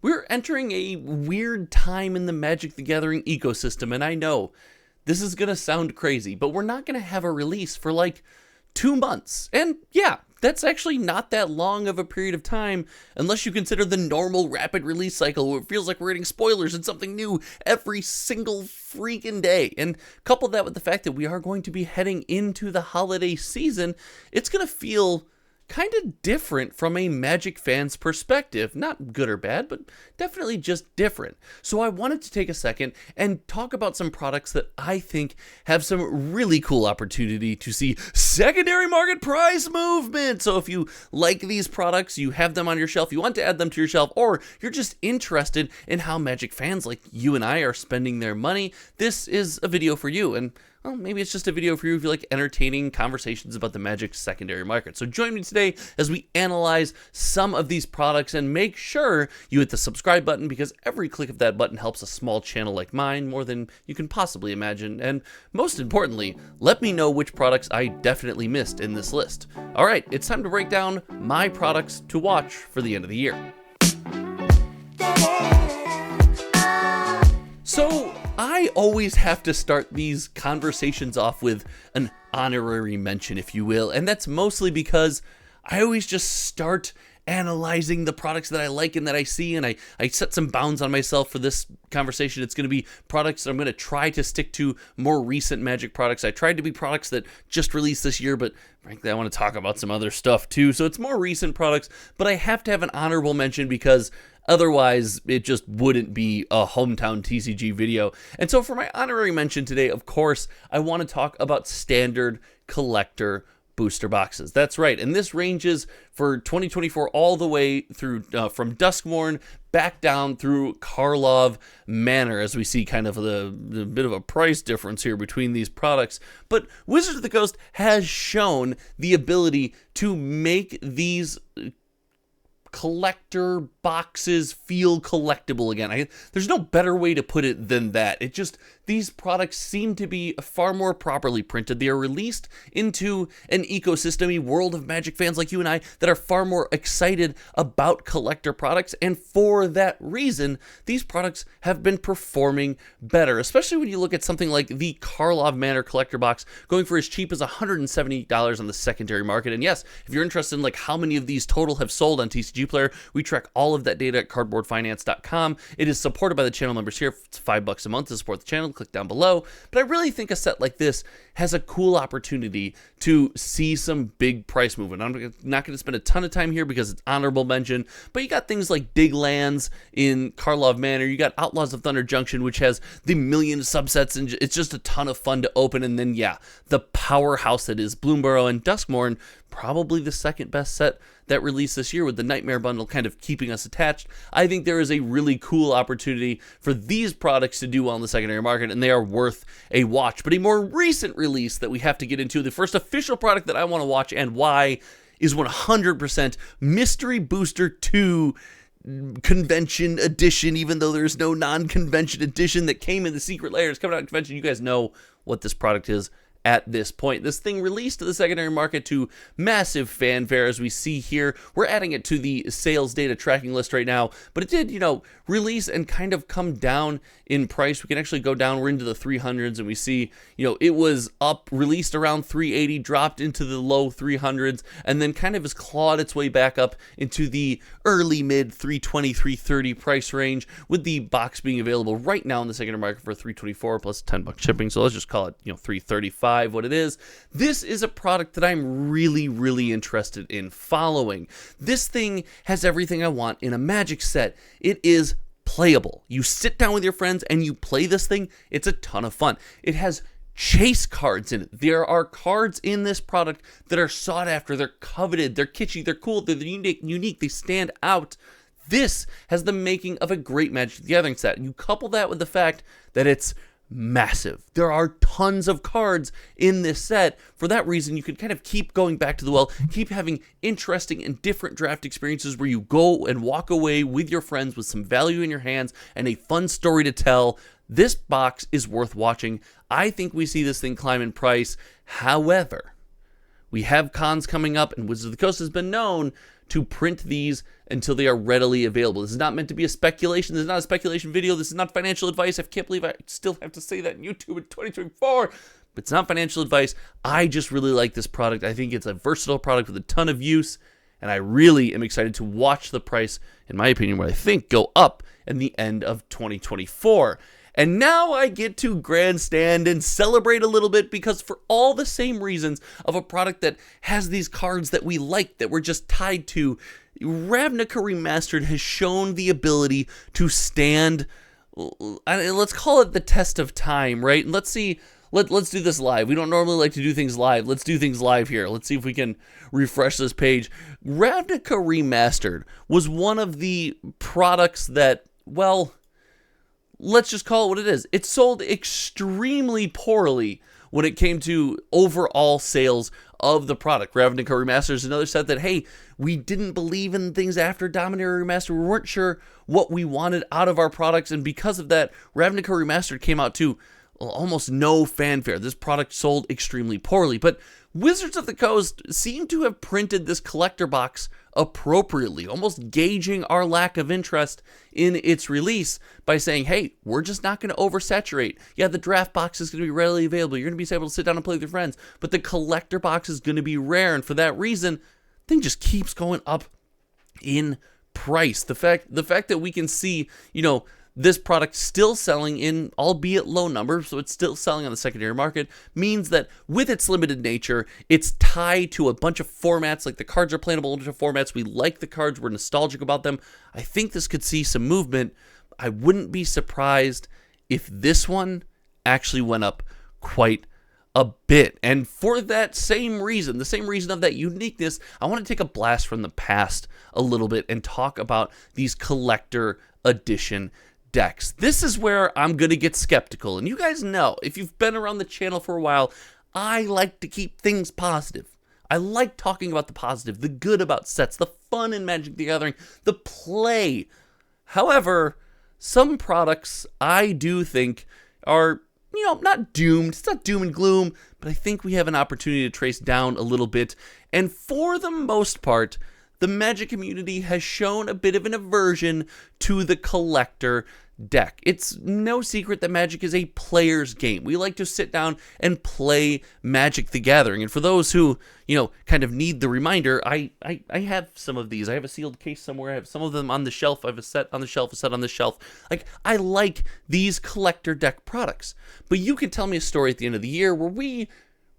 We're entering a weird time in the Magic the Gathering ecosystem, and I know this is going to sound crazy, but we're not going to have a release for like 2 months. And yeah, that's actually not that long of a period of time unless you consider the normal rapid release cycle where it feels like we're getting spoilers and something new every single freaking day. And couple that with the fact that we are going to be heading into the holiday season, it's going to feel kind of different from a Magic fan's perspective. Not good or bad, but definitely just different. So I wanted to take a second and talk about some products that I think have some really cool opportunity to see secondary market price movement. So if you like these products, you have them on your shelf, you want to add them to your shelf, or you're just interested in how Magic fans like you and I are spending their money, this is a video for you. And well, maybe it's just a video for you if you like entertaining conversations about the Magic secondary market. So join me today as we analyze some of these products, and make sure you hit the subscribe button because every click of that button helps a small channel like mine more than you can possibly imagine. And most importantly, let me know which products I definitely missed in this list. All right, it's time to break down my products to watch for the end of the year. So I always have to start these conversations off with an honorary mention, if you will, and that's mostly because I always just start analyzing the products that I like and that I see, and I set some bounds on myself for this conversation. It's going to be products that I'm going to try to stick to more recent Magic products. I tried to be products that just released this year, but frankly, I want to talk about some other stuff too, so it's more recent products, but I have to have an honorable mention because otherwise, it just wouldn't be a hometown TCG video. And so for my honorary mention today, of course, I want to talk about standard collector booster boxes. That's right. And this ranges for 2024 all the way through from Duskmourn back down through Karlov Manor, as we see kind of the bit of a price difference here between these products. But Wizards of the Coast has shown the ability to make these collector boxes feel collectible again. There's no better way to put it than that. These products seem to be far more properly printed. They are released into an ecosystem, a world of Magic fans like you and I that are far more excited about collector products, and for that reason, these products have been performing better, especially when you look at something like the Karlov Manor collector box going for as cheap as $170 on the secondary market. And yes, if you're interested in like how many of these total have sold on TCG Player, we track all of that data at cardboardfinance.com. It is supported by the channel members here. It's $5 a month to support the channel. Click down below. But I really think a set like this has a cool opportunity to see some big price movement. I'm not going to spend a ton of time here because it's honorable mention, but you got things like Dig Lands in Karlov Manor. You got Outlaws of Thunder Junction, which has the million subsets, and it's just a ton of fun to open. And then, yeah, the powerhouse that is Bloomborough and Duskmourn, probably the second best set that released this year, with the Nightmare Bundle kind of keeping us attached. I think there is a really cool opportunity for these products to do well in the secondary market, and they are worth a watch. But a more recent release that we have to get into, the first official product that I want to watch and why, is 100% Mystery Booster 2 Convention Edition, even though there's no non-convention edition that came in the secret layer. It's coming out in convention. You guys know what this product is at this point. This thing released to the secondary market to massive fanfare, as we see here. We're adding it to the sales data tracking list right now, but it did, release and kind of come down in price. We can actually go down, we're into the 300s, and we see, it was up, released around 380, dropped into the low 300s, and then kind of has clawed its way back up into the early mid 320, 330 price range, with the box being available right now in the secondary market for 324 plus $10 shipping. So let's just call it, 335. What it is. This is a product that I'm really, really interested in following. This thing has everything I want in a Magic set. It is playable. You sit down with your friends and you play this thing. It's a ton of fun. It has chase cards in it. There are cards in this product that are sought after. They're coveted. They're kitschy. They're cool. They're unique. They stand out. This has the making of a great Magic the Gathering set. You couple that with the fact that it's massive. There are tons of cards in this set. For that reason, you can kind of keep going back to the well, keep having interesting and different draft experiences where you go and walk away with your friends with some value in your hands and a fun story to tell. This box is worth watching. I think we see this thing climb in price. However, we have cons coming up, and Wizards of the Coast has been known to print these until they are readily available. This is not meant to be a speculation. This is not a speculation video. This is not financial advice. I can't believe I still have to say that in YouTube in 2024. But it's not financial advice. I just really like this product. I think it's a versatile product with a ton of use. And I really am excited to watch the price, in my opinion, what I think, go up in the end of 2024. And now I get to grandstand and celebrate a little bit, because for all the same reasons of a product that has these cards that we like, that we're just tied to, Ravnica Remastered has shown the ability to stand, let's call it the test of time, right? Let's see. Let's do this live. We don't normally like to do things live. Let's do things live here. Let's see if we can refresh this page. Ravnica Remastered was one of the products that, well, let's just call it what it is. It sold extremely poorly when it came to overall sales of the product. Ravnica Remastered is another set that, hey, we didn't believe in things after Dominaria Remastered. We weren't sure what we wanted out of our products, and because of that, Ravnica Remastered came out to almost no fanfare. This product sold extremely poorly, but Wizards of the Coast seem to have printed this collector box appropriately, almost gauging our lack of interest in its release by saying, hey, we're just not going to oversaturate. Yeah, the draft box is going to be readily available. You're going to be able to sit down and play with your friends, but the collector box is going to be rare, and for that reason, thing just keeps going up in price. The fact that we can see, this product still selling in, albeit low numbers, so it's still selling on the secondary market, means that with its limited nature, it's tied to a bunch of formats. Like, the cards are playable in a bunch of formats. We like the cards. We're nostalgic about them. I think this could see some movement. I wouldn't be surprised if this one actually went up quite a bit. And for that same reason, the same reason of that uniqueness, I want to take a blast from the past a little bit and talk about these collector edition decks. This is where I'm going to get skeptical. And you guys know, if you've been around the channel for a while, I like to keep things positive. I like talking about the positive, the good about sets, the fun in Magic the Gathering, the play. However, some products I do think are, not doomed. It's not doom and gloom, but I think we have an opportunity to trace down a little bit. And for the most part, the Magic community has shown a bit of an aversion to the collector deck. It's no secret that Magic is a player's game. We like to sit down and play Magic the Gathering. And for those who, kind of need the reminder, I have some of these. I have a sealed case somewhere. I have some of them on the shelf. I have a set on the shelf, a set on the shelf. Like, I like these collector deck products. But you can tell me a story at the end of the year where we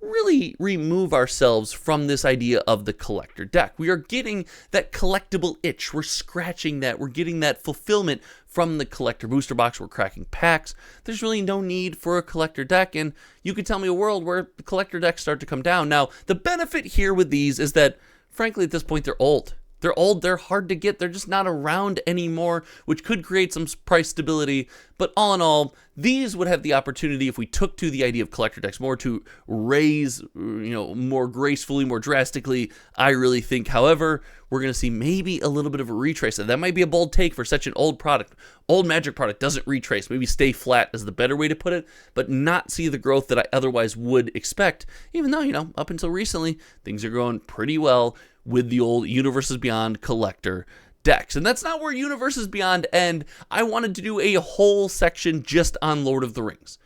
really remove ourselves from this idea of the collector deck. We are getting that collectible itch. We're scratching that. We're getting that fulfillment from the collector booster box. We're cracking packs. There's really no need for a collector deck, and you could tell me a world where the collector decks start to come down. Now, the benefit here with these is that, frankly, at this point, they're old. They're old, they're hard to get, they're just not around anymore, which could create some price stability. But all in all, these would have the opportunity, if we took to the idea of collector decks more, to raise, more gracefully, more drastically, I really think. However, we're going to see maybe a little bit of a retrace. That might be a bold take for such an old product. Old Magic product doesn't retrace. Maybe stay flat is the better way to put it, but not see the growth that I otherwise would expect, even though, up until recently, things are going pretty well with the old Universes Beyond collector decks. And that's not where Universes Beyond end. I wanted to do a whole section just on Lord of the Rings.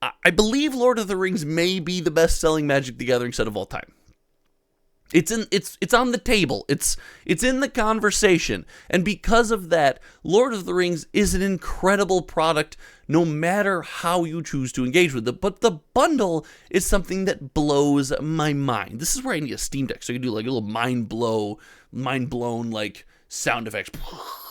I believe Lord of the Rings may be the best-selling Magic the Gathering set of all time. It's on the table. It's in the conversation. And because of that, Lord of the Rings is an incredible product no matter how you choose to engage with it. But the bundle is something that blows my mind. This is where I need a Steam Deck so I can do like a little mind blown like sound effects,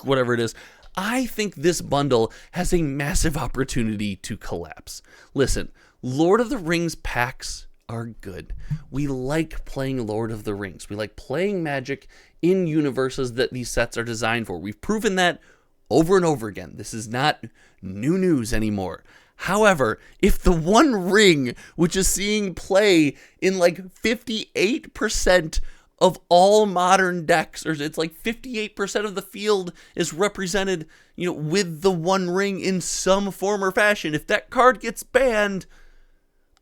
whatever it is. I think this bundle has a massive opportunity to collapse. Listen, Lord of the Rings packs are good. We like playing Lord of the Rings. We like playing Magic in universes that these sets are designed for. We've proven that over and over again. This is not new news anymore. However, if the One Ring, which is seeing play in like 58% of all modern decks, or it's like 58% of the field is represented, with the One Ring in some form or fashion, if that card gets banned,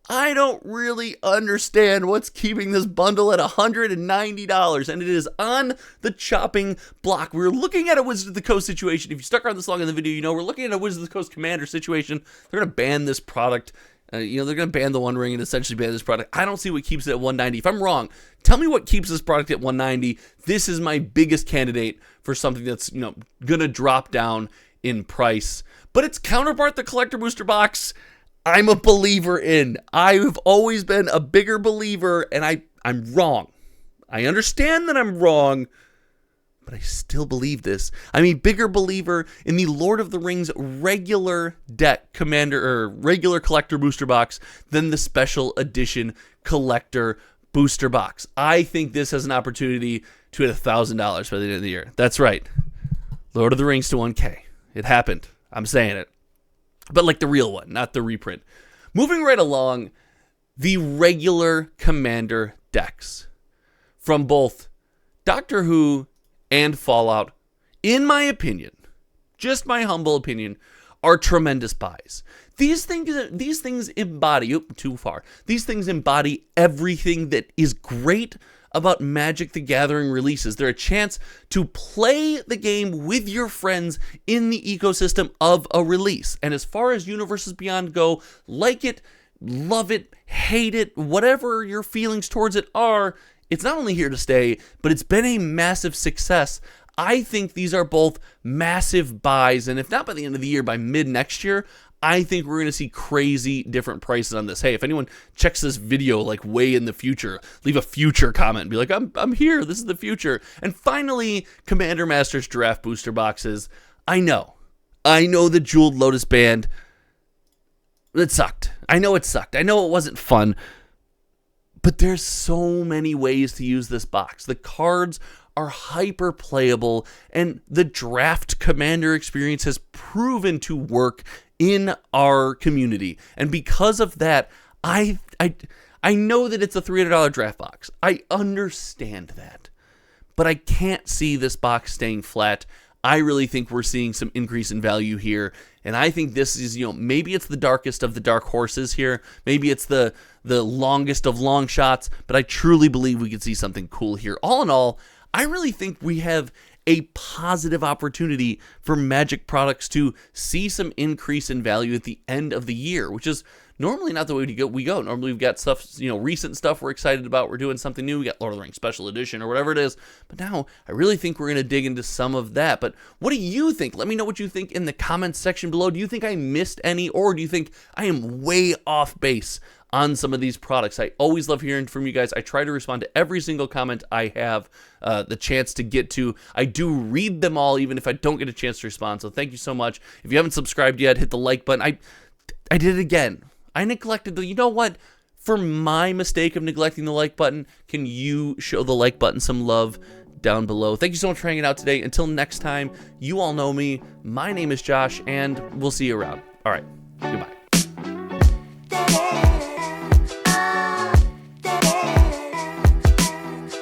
I don't really understand what's keeping this bundle at $190, and it is on the chopping block. We're looking at a Wizards of the Coast situation. If you stuck around this long in the video, you know we're looking at a Wizards of the Coast Commander situation. They're going to ban this product. They're going to ban the One Ring and essentially ban this product. I don't see what keeps it at $190. If I'm wrong, tell me what keeps this product at $190. This is my biggest candidate for something that's, going to drop down in price. But its counterpart, the Collector Booster Box, I'm a believer in. I've always been a bigger believer, and I'm wrong. I understand that I'm wrong, but I still believe this. I'm a bigger believer in the Lord of the Rings regular deck commander or regular collector booster box than the special edition collector booster box. I think this has an opportunity to hit $1,000 by the end of the year. That's right. Lord of the Rings to 1K. It happened. I'm saying it. But like the real one, not the reprint. Moving right along, the regular commander decks from both Doctor Who and Fallout, in my opinion, just my humble opinion, are tremendous buys. These things embody, too far. These things embody everything that is great about Magic the Gathering releases. They're a chance to play the game with your friends in the ecosystem of a release. And as far as Universes Beyond go, like it, love it, hate it, whatever your feelings towards it are, it's not only here to stay, but it's been a massive success. I think these are both massive buys, and if not by the end of the year, by mid next year, I think we're going to see crazy different prices on this. Hey, if anyone checks this video like way in the future, leave a future comment and be like, I'm here, this is the future. And finally, Commander Masters Draft Booster Boxes. I know the Jeweled Lotus Band, it sucked. I know it sucked. I know it wasn't fun. But there's so many ways to use this box. The cards are hyper playable, and the draft commander experience has proven to work in our community. And because of that, I know that it's a $300 draft box. I understand that. But I can't see this box staying flat. I really think we're seeing some increase in value here. And I think this is, maybe it's the darkest of the dark horses here. Maybe it's the longest of long shots. But I truly believe we could see something cool here. All in all, I really think we have a positive opportunity for Magic products to see some increase in value at the end of the year, which is normally not the way we go. Normally we've got stuff, recent stuff we're excited about. We're doing something new. We got Lord of the Rings Special Edition or whatever it is. But now I really think we're going to dig into some of that. But what do you think? Let me know what you think in the comments section below. Do you think I missed any, or do you think I am way off base on some of these products? I always love hearing from you guys. I try to respond to every single comment I have the chance to get to. I do read them all, even if I don't get a chance to respond. So thank you so much. If you haven't subscribed yet, hit the like button. I did it again. I neglected you know what? For my mistake of neglecting the like button, can you show the like button some love down below? Thank you so much for hanging out today. Until next time, you all know me. My name is Josh, and we'll see you around. All right, goodbye.